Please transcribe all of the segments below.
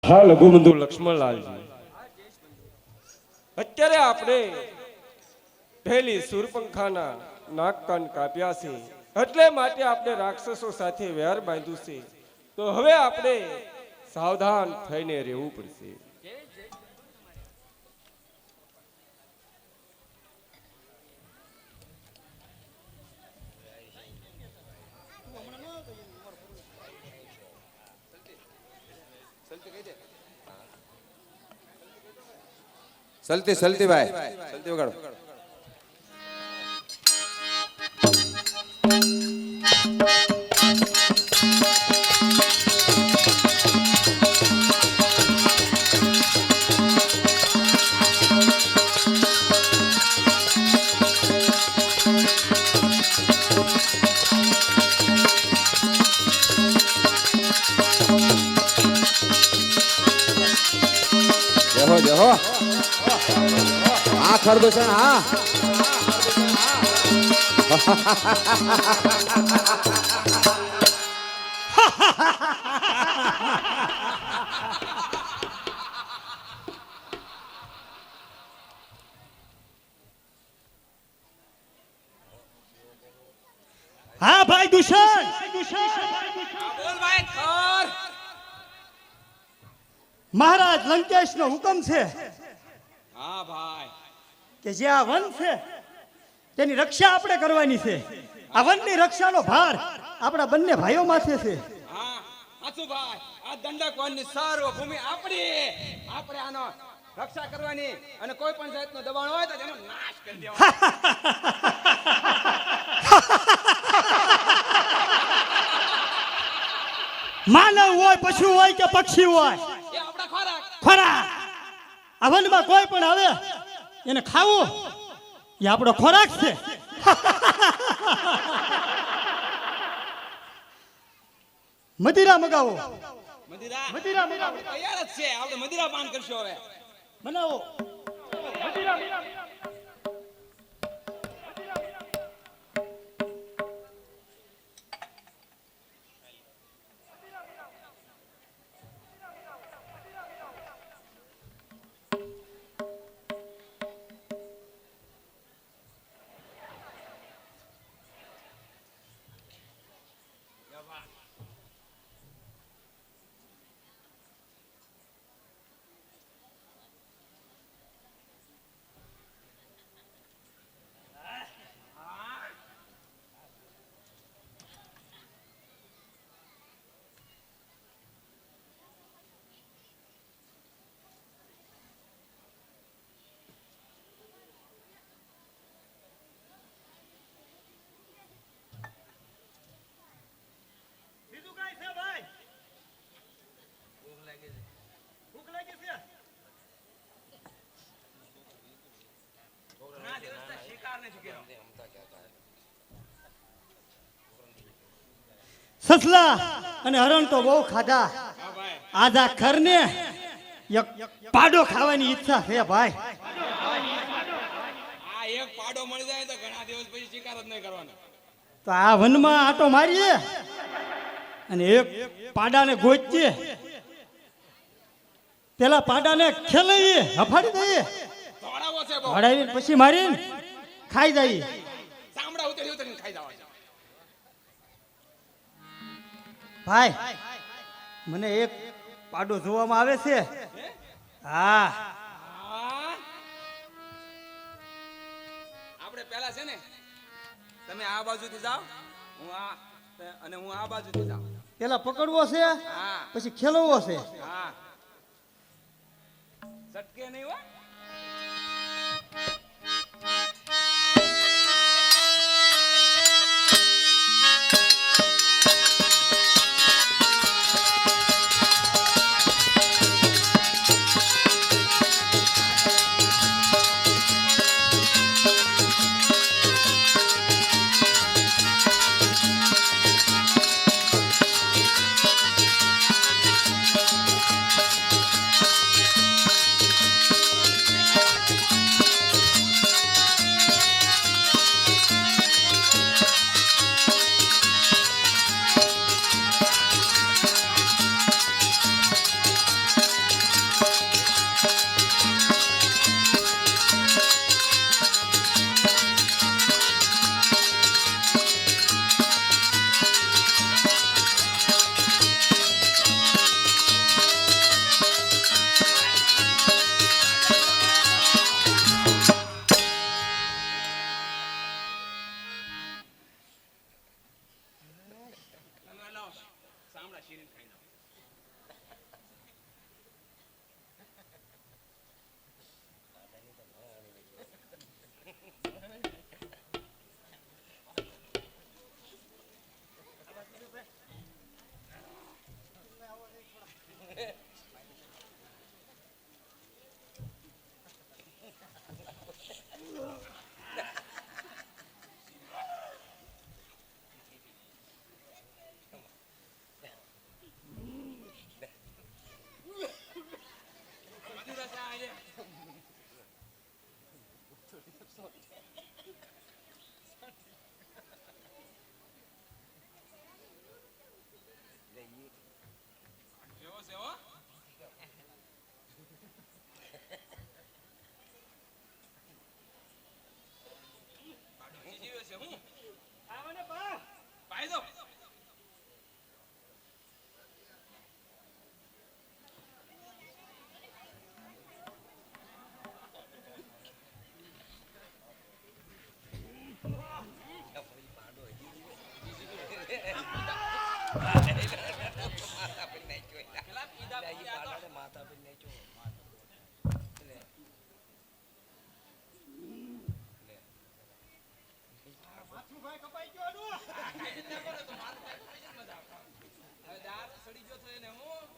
હા લઘુબંધુ લક્ષ્મણલાલજી, અત્યારે આપણે પહેલી સુરપંખાના નાક કાન કાપ્યા છે, એટલે માટે આપણે રાક્ષસો સાથે વેર બાંધ્યું છે. તો હવે આપણે સાવધાન થઈને રહેવું પડશે. સલતી સલતી ભાઈ સલતી વગાડો. જહો જહો આ ખરદોષણ હા. હા ભાઈ દુષણ, બોલ ભાઈ ખર. મહારાજ લંકેશ નો હુકમ છે હા ભાઈ, કે જે આ વન છે તેની રક્ષા આપણે કરવાની છે. આ વનની રક્ષાનો ભાર આપણા બંને ભાઈઓ માથે છે. હા સાચું ભાઈ, આ દંડક વનની સાર્વભૂમિ આપણી. આપણે આનો રક્ષા કરવાની અને કોઈ પણ જાતનો દબાણ હોય તો તેનો નાશ કરી દેવાનો. માનવ હોય, પશુ હોય કે પક્ષી હોય, એ આપણા ખોરાક. ખોરાક. આ વનમાં કોઈ પણ આવે એને ખાવું એ આપણો ખોરાક છે. મદિરા મગાવો, મદિરા મદિરા મગાવો, તૈયાર જ છે. આપણે મદિરા પાન કરશું હવે. બનાવો. ઘણા દિવસથી શિકાર નથી કર્યો. સસલા અને હરણ તો બહુ ખાધા. હા ભાઈ, આજ આ ખરને એક પાડો ખાવાની ઈચ્છા છે ભાઈ. આ એક પાડો મળી જાય તો ઘણા દિવસ પછી શિકાર જ નહીં કરવાનો. તો આ વનમાં આટો મારીએ અને એક પાડાને ગોચીએ, પેલા પાડાને ખેલાઈએ, હફાડી દઈએ, દોડાવો છે બહુ. હડાવીને પછી મારીને ખાઈ જઈએ. ચામડા ઉતરી ઉતરીને ખાઈ જવા છે. ભાઈ મને એક પાડો જોવામાં આવે છે. હા હા, આપણે પેલા છે ને, તમે આ બાજુથી જાઓ, હું આ અને હું આ બાજુથી જાઉં. પેલા પકડવો છે, હા પછી ખેલવો છે. હા, સટકે નહીં હો. હવે દારૂ સડી ગયો તો એને હું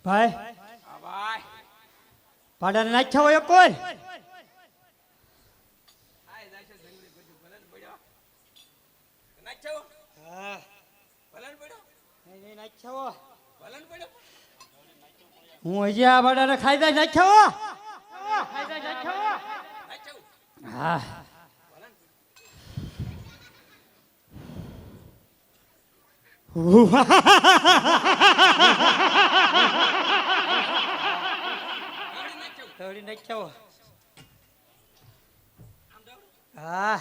ભાઈ હા ભાઈ પાડાને નાખ્યા હોય કોઈ આય જાય છે જંગલી બધું ભલન પડ્યો નાખ્યો હા ભલન પડ્યો નહીં નાખ્યા ભલન પડ્યો હું હજી આ પાડાને ખાઈ જાય નાખ્યા ખાઈ જાય નાખ્યા નાખ્યો હા થોડી નાખ્યા હા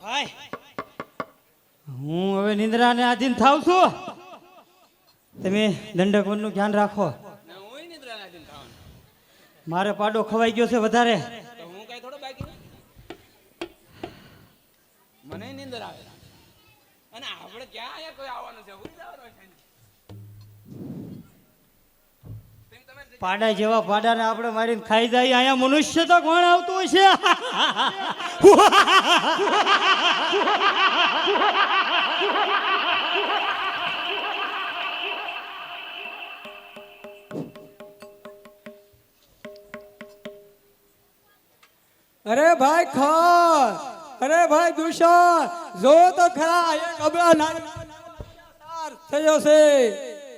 ભાઈ હું હવે નિંદ્રાને આધીન થાવ છું તમે દંડકવનનું ધ્યાન રાખો ને હું નિદ્રા ના દિન ખાવાનું મારે પાડો ખવાઈ ગયો છે વધારે તો હું કઈ થોડો બાકી મને નીંદર આવે અને આપણે ક્યાં અહીંયા કોઈ આવવાનું છે હુઈ જવાનું છે તમે પાડા જેવા પાડાને આપણે મારીને ખાઈ જાય અહીંયા મનુષ્ય તો કોણ આવતું હશે અરે ભાઈ ખર અરે ભાઈ દુષણ જો તો ખરા એક અબળા નાર થયો છે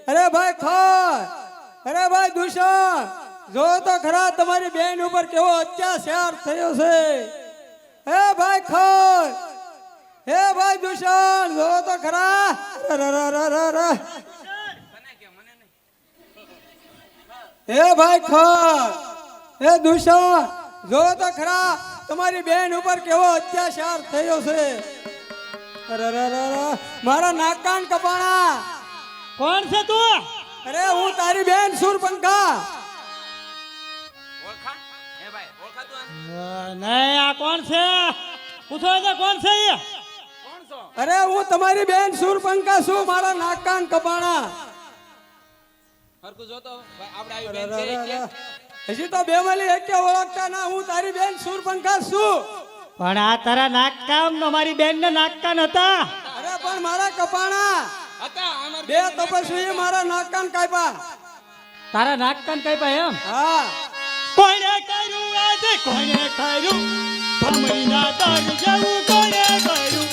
અરે ભાઈ ખર અરે ભાઈ દુષણ જો તો ખરા તમારી બેન ઉપર કેવો અત્યાચાર થયો છે હે ભાઈ ખર હે ભાઈ દુષણ જો તો ખરા હે ભાઈ ખર હે દુષણ જો તો ખરા તમારી બેન ઉપર કેવો અત્યાચાર થયો છે મારા નાકાન કપાણા કોણ છે તું અરે હું તારી બેન સુરપંખા ઓળખા હે ભાઈ ઓળખા તું નહીં આ કોણ છે પૂછો તો કોણ છે એ કોણ છો અરે હું તમારી બેન સુરપંખા છું મારા નાકાન કપાણા હરકુ જોતો આપણે આવી બેન છે કે હજી તો બેમાલી એક ઓળખતા ના હું તારી બેન સુરપંખા છું પણ આ તારા નાક કામ મારી બેન ને નાક કાન હતા અરે પણ મારા કપાણા હતા અમાર બે તપસ્વી મારા નાકાન કાપ્યા તારા નાક કાન કઈ પા એમ હા કોણે કર્યું આજે કોણે કર્યું ભમરીના દર જેવું કોણે કર્યું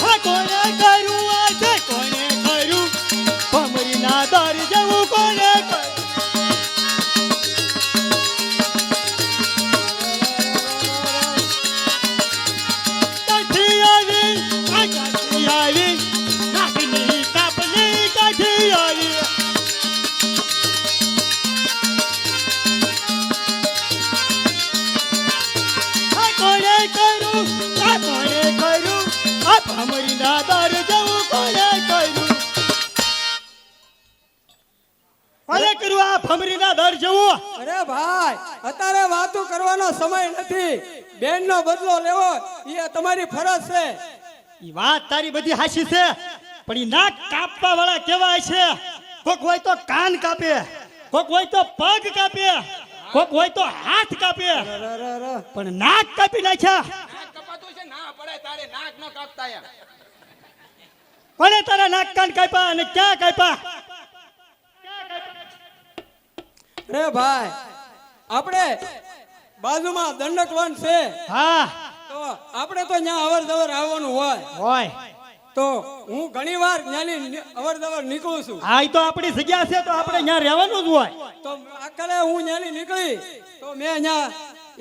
હા કોણે કર્યું આજે કોણે કર્યું ભમરીના દર જેવું કોણે કર્યું કાઠી આવી આ કાઠી આવી નાકની કાપની કાઠી આવી કરવાનો સમય નથી. બેનનો બદલો લેવો એ તમારી ફરજ છે. ઈ વાત તારી બધી હાચી છે, પણ ઈ નાક કાપવા વાળા કેવા છે? કોક હોય તો કાન કાપે, કોક હોય તો પગ કાપે, કોક હોય તો હાથ કાપે, પણ નાક કાપી નાખ્યા. નાક કપાતું છે ના પડે તારે નાક ન કાપતા એમ. કોને તારા નાક કાન કાપ્યા અને ક્યાં કાપ્યા? અરે ભાઈ આપણે બાજુમાં દંડક વન છે, હા તો આપણે તો ત્યાં અવર જવર આવવાનું હોય. હોય. તો હું ઘણી વાર ત્યાંની અવર જવર નીકળું છું. હા ઈ તો આપણી જગ્યા છે, તો આપણે ત્યાં રહેવાનું જ હોય. તો આખરે હું ત્યાંની નીકળી તો મેં અહીંયા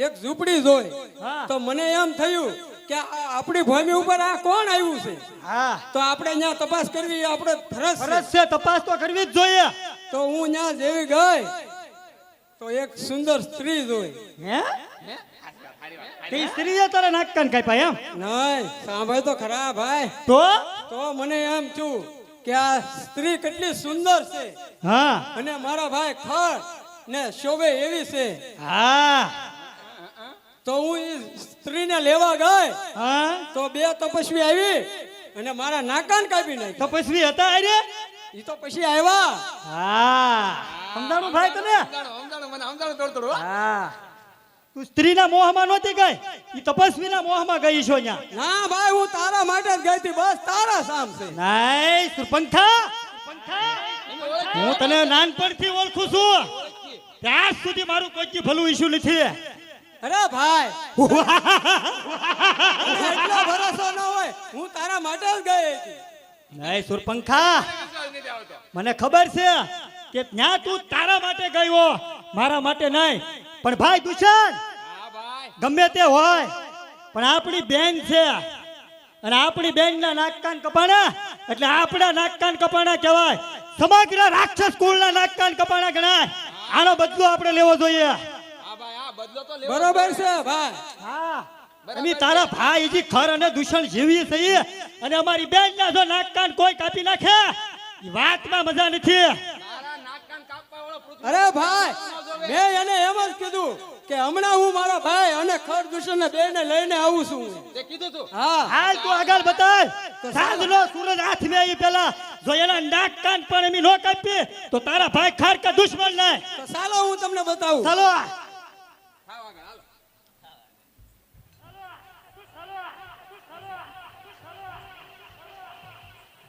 એક ઝૂંપડી જોઈ. હા. તો મને એમ થયું કે આ આપણી ભૂમિ ઉપર આ કોણ આવ્યું છે. હા તો આપણે ત્યાં તપાસ કરવી એ આપણે ફરજ છે. ફરજ છે, તપાસ તો કરવી જ જોઈએ. તો હું ત્યાં જેવી ગઈ તો એક સુંદર સ્ત્રી જોઈ. હે તે સ્ત્રીએ તારા નાક કાન કાપ્યા એમ? નહીં, સાંભળ તો ખરા ભાઈ. તો મને એમ થયું કે આ સ્ત્રી કેટલી સુંદર છે હા અને મારા ભાઈ ખર ને શોભે એવી છે. હા તો હું એ સ્ત્રીને લેવા ગઈ હા તો બે તપસ્વી આવી અને મારા નાકાન કાપી નાખી. તપસ્વી હતા અરે? ઈ તો પછી આવ્યા. હા સમજાણું ભાઈ તને? સમજાણું મને સમજાણું થોડું થોડું હો. હા તું સ્ત્રીના મોહમાં નહોતી ગઈ, ઈ તપસ્વીના મોહમાં ગઈ છો ન્યા. ના ભાઈ, હું તારા માટે જ ગઈ હતી, બસ તારા સામ છે. નહીં સુરપંખા, હું તને નાનપણથી ઓળખું છું, ત્યાં સુધી મારું કોઈ ભલું ઈશ્યુ નથી. અરે ભાઈ એટલો ભરોસો ન હોય, હું તારા માટે જ ગઈ હતી. નહીં સુરપંખા, વિશ્વાસ નથી આવતો. મને ખબર છે કે ત્યાં તું તારા માટે ગયો, મારા માટે નહીં. પણ ભાઈ દુષણ હા ભાઈ ગમે તે હોય, પણ આપણી બેન છે અને આપણી બેનના નાક કાન કપાણા એટલે આપણા નાક કાન કપાણા કહેવાય. સમગ્ર રાક્ષસ કુળના નાક કાન કપાણા ગણાય. આનો બદલો આપણે લેવો જોઈએ. હા ભાઈ આ બદલો તો લેવો બરોબર છે ભાઈ. હા અમે તારા ભાઈ હજી ખર અને દૂષણ જીવી છીએ અને અમારી બેનના જો નાક કાન કોઈ કાપી નાખે ઈ વાતમાં મજા નથી. તારા નાક કાન કાપવા વાળો પૃથ્વી અરે ભાઈ, મેં એને એમ જ કીધું કે હમણાં હું મારા ભાઈ અને ખર દૂષણ ને બેને લઈને આવું છું. તે કીધું તું હા, હાલ તું આગળ બતાવ. સાંજનો સૂરજ હાથમાં આવી પેલા જો એના નાક કાન પણ એમ નો કાપી તો તારા ભાઈ ખાર કે દુશ્મન નહીં. તો ચાલો હું તમને બતાવું. ચાલો